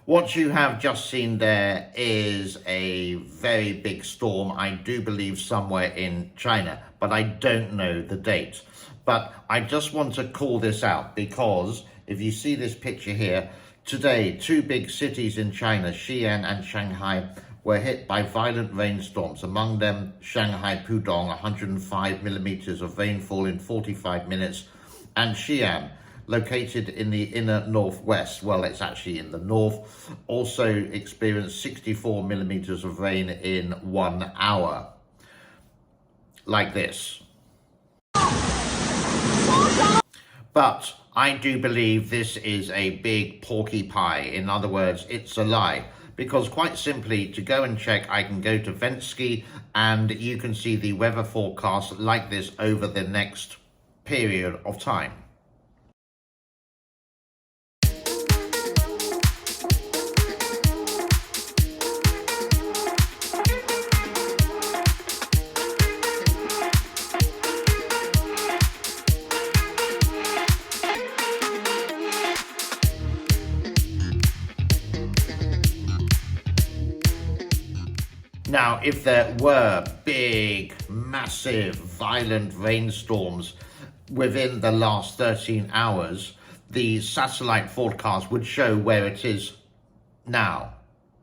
What you have just seen there is a very big storm, I do believe somewhere in China, but I don't know the date. But I just want to call this out because if you see this picture here, today, two big cities in China, Xi'an and Shanghai, were hit by violent rainstorms. Among them, Shanghai Pudong, 105 millimeters of rainfall in 45 minutes, and Xi'an, located in the inner northwest, well, it's actually in the north, also experienced 64 millimeters of rain in 1 hour. Like this. But I do believe this is a big porky pie. In other words, it's a lie. Because quite simply, to go and check, I can go to Vensky and you can see the weather forecast like this over the next period of time. Now, if there were big, massive, violent rainstorms within the last 13 hours, the satellite forecast would show where it is now,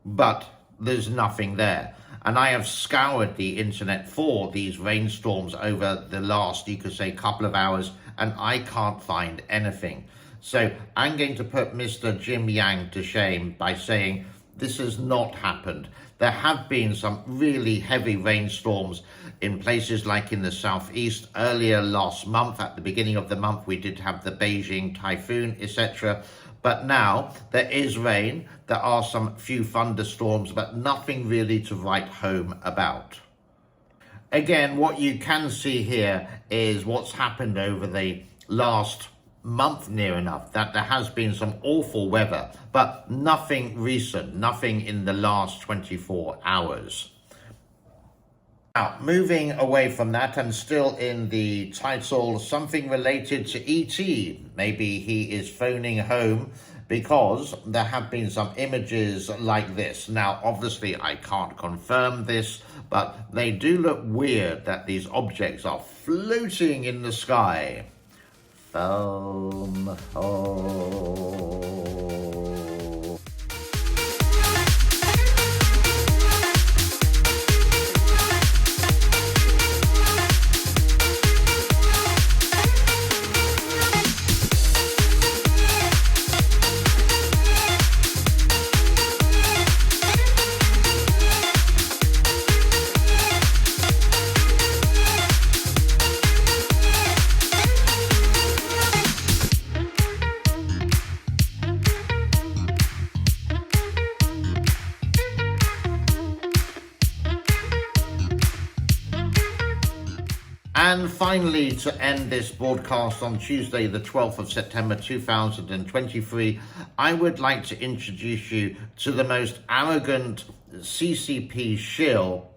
but there's nothing there. And I have scoured the internet for these rainstorms over the last, you could say, couple of hours, and I can't find anything. So I'm going to put Mr. Jim Yang to shame by saying this has not happened. There have been some really heavy rainstorms in places like in the southeast. Earlier last month, at the beginning of the month, we did have the Beijing typhoon, etc. But now there is rain. There are some few thunderstorms, but nothing really to write home about. Again, what you can see here is what's happened over the last month near enough, that there has been some awful weather, but nothing recent, nothing in the last 24 hours. Now, moving away from that and still in the title, something related to E.T. Maybe he is phoning home because there have been some images like this. Now, obviously, I can't confirm this, but they do look weird that these objects are floating in the sky. Foam home. And finally, to end this broadcast on Tuesday, the 12th of September 2023, I would like to introduce you to the most arrogant CCP shill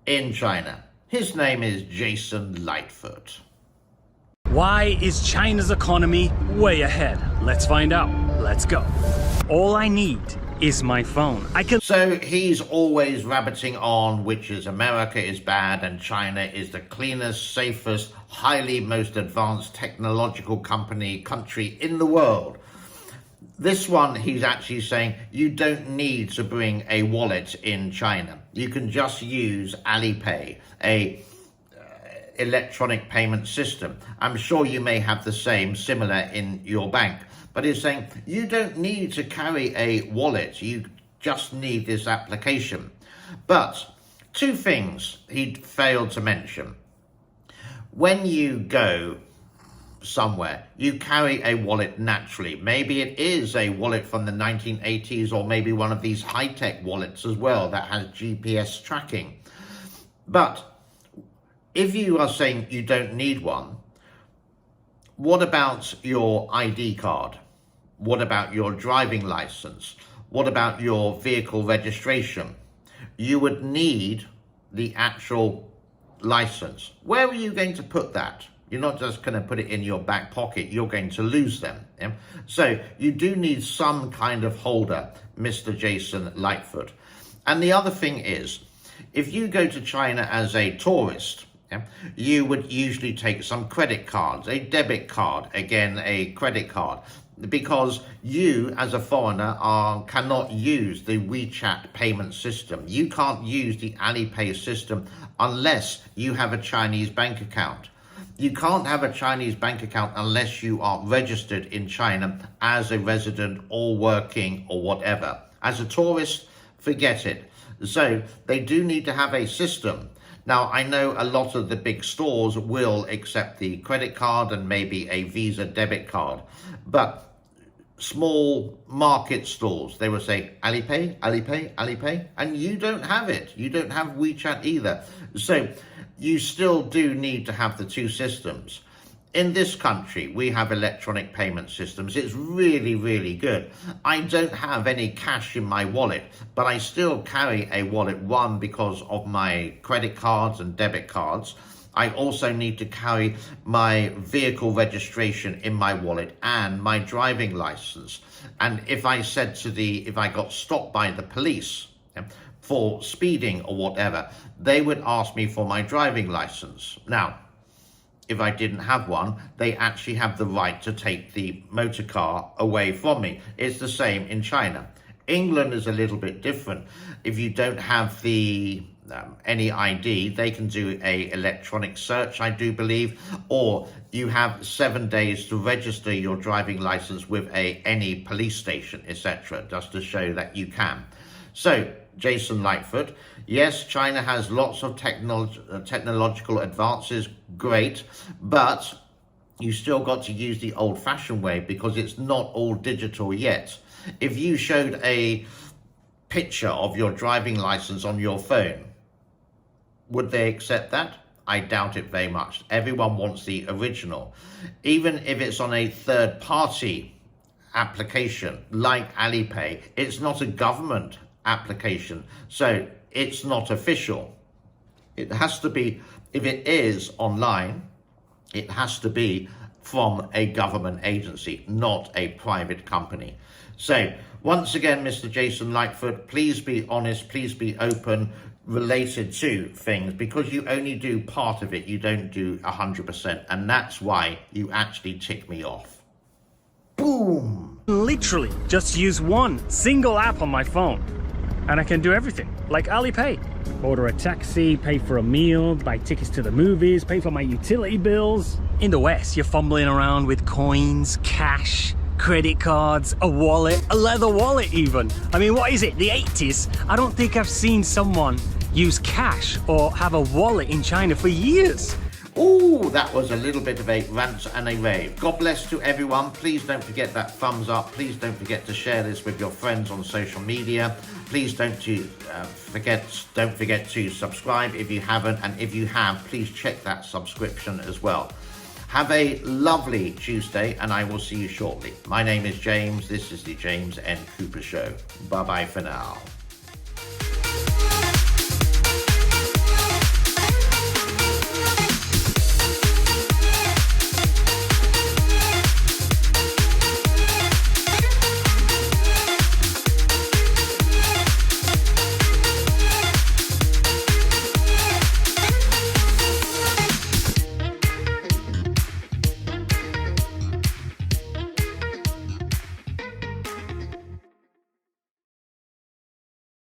in China. His name is Jason Lightfoot. Why is China's economy way ahead? Let's find out. Let's go. All I need is my phone. So he's always rabbiting on which is America is bad and China is the cleanest, safest, highly most advanced technological country in the world. This one, he's actually saying you don't need to bring a wallet in China. You can just use Alipay, a electronic payment system. I'm sure you may have the same similar in your bank. But he's saying you don't need to carry a wallet. You just need this application. But two things he failed to mention. When you go somewhere, you carry a wallet naturally. Maybe it is a wallet from the 1980s or maybe one of these high-tech wallets as well that has GPS tracking. But if you are saying you don't need one, what about your ID card? What about your driving license? What about your vehicle registration? You would need the actual license. Where are you going to put that? You're not just going to put it in your back pocket. You're going to lose them. Yeah? So you do need some kind of holder, Mr. Jason Lightfoot. And the other thing is, if you go to China as a tourist, yeah, you would usually take some credit cards, a debit card, again, a credit card, because you as a foreigner cannot use the WeChat payment system. You can't use the Alipay system unless you have a Chinese bank account. You can't have a Chinese bank account unless you are registered in China as a resident or working or whatever. As a tourist, forget it. So they do need to have a system. Now, I know a lot of the big stores will accept the credit card and maybe a Visa debit card, but small market stores, they will say Alipay, Alipay, Alipay, and you don't have it. You don't have WeChat either. So you still do need to have the two systems. In this country, we have electronic payment systems. It's really, really good. I don't have any cash in my wallet, but I still carry a wallet, one, because of my credit cards and debit cards. I also need to carry my vehicle registration in my wallet and my driving license. And if I got stopped by the police for speeding or whatever, they would ask me for my driving license. Now, if I didn't have one, they actually have the right to take the motor car away from me. It's the same in China. England is a little bit different. If you don't have any ID, they can do a electronic search, I do believe, or you have 7 days to register your driving license with any police station, etc., just to show that you can. So, Jason Lightfoot, yes, China has lots of technological advances, great, but you still got to use the old-fashioned way because it's not all digital yet. If you showed a picture of your driving license on your phone, would they accept that? I doubt it very much. Everyone wants the original. Even if it's on a third-party application like Alipay, it's not a government application, so it's not official. It has to be, if it is online, it has to be from a government agency, not a private company. So once again, Mr. Jason Lightfoot, please be honest, please be open related to things, because you only do part of it, you don't do 100%, and that's why you actually tick me off. Boom! Literally, just use one single app on my phone, and I can do everything, like Alipay. Order a taxi, pay for a meal, buy tickets to the movies, pay for my utility bills. In the West, you're fumbling around with coins, cash, credit cards, a wallet, a leather wallet even. I mean, what is it, the 80s? I don't think I've seen someone use cash or have a wallet in China for years. Ooh, that was a little bit of a rant and a rave. God bless to everyone. Please don't forget that thumbs up. Please don't forget to share this with your friends on social media. Please don't forget to subscribe if you haven't, and if you have, please check that subscription as well. Have a lovely Tuesday, and I will see you shortly. My name is James. This is the James N. Cooper Show. Bye-bye for now.